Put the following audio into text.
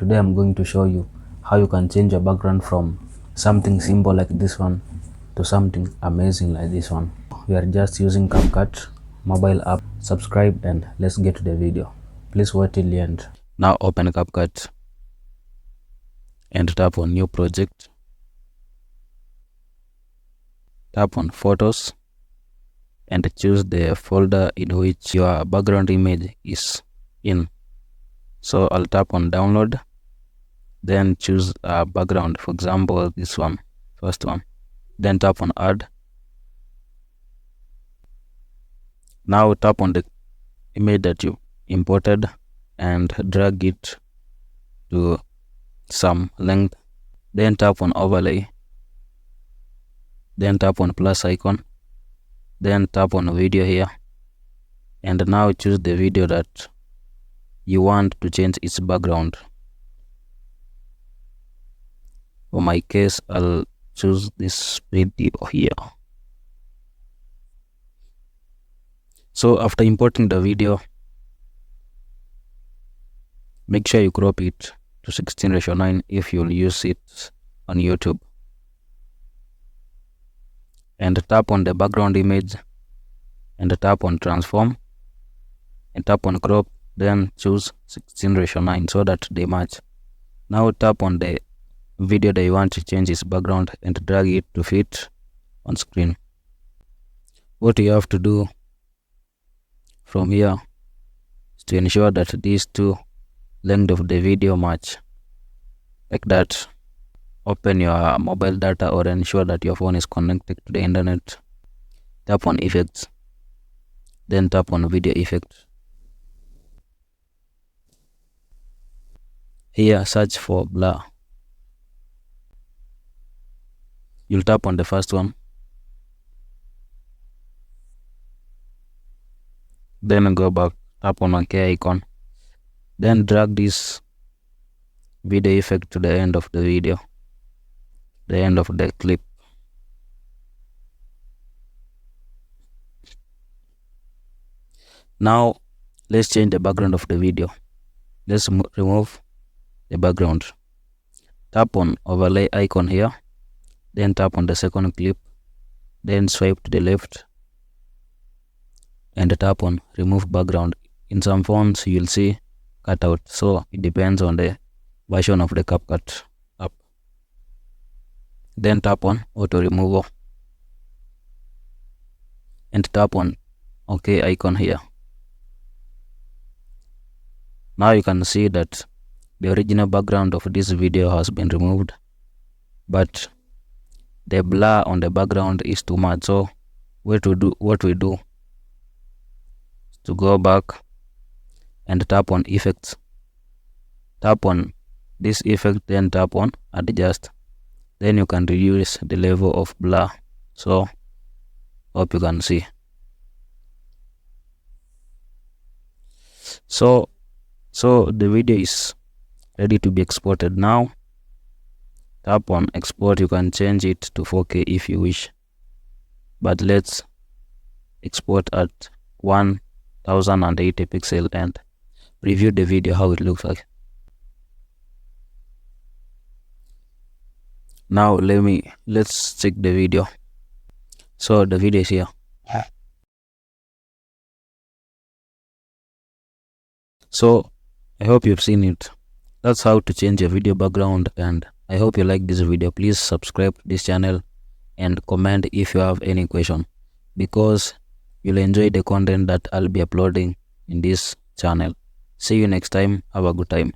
Today I'm going to show you how you can change your background from something simple like this one to something amazing like this one. We are just using CapCut mobile app. Subscribe and let's get to the video. Please watch till the end. Now open CapCut and tap on new project. Tap on photos and choose the folder in which your background image is in. So I'll tap on download, then choose a background, for example this one, first one, then tap on add. Now tap on the image that you imported and drag it to some length, then tap on overlay, then tap on plus icon, then tap on video here, and now choose the video that you want to change its background. For my case, I'll choose this video here. So after importing the video, make sure you crop it to 16:9 if you'll use it on YouTube. And tap on the background image and tap on transform and tap on crop, then choose 16:9 so that they match. Now tap on the video that you want to change its background and drag it to fit on screen. What you have to do from here is to ensure that these two length of the video match, like that. Open your mobile data or ensure that your phone is connected to the internet. Tap on effects, then tap on video effect. Here search for blur. You'll tap on the first one, then go back, tap on OK icon, then drag this video effect to the end of the video, the end of the clip. Now let's change the background of the video. Let's remove the background. Tap on overlay icon here, then tap on the second clip, then swipe to the left and tap on remove background. In some phones you'll see cutout, so it depends on the version of the CapCut app. Then tap on auto removal and tap on OK icon here. Now you can see that the original background of this video has been removed, but the blur on the background is too much. So what we do is to go back and tap on effects, tap on this effect, then tap on adjust. Then you can reduce the level of blur. So hope you can see. So the video is ready to be exported. Now tap on export. You can change it to 4K if you wish, but let's export at 1080 pixel and review the video how it looks like. Now let's check the video. So the video is here. So I hope you've seen it. That's how to change your video background, and I hope you like this video. Please subscribe to this channel and comment if you have any question, because you'll enjoy the content that I'll be uploading in this channel. See you next time. Have a good time.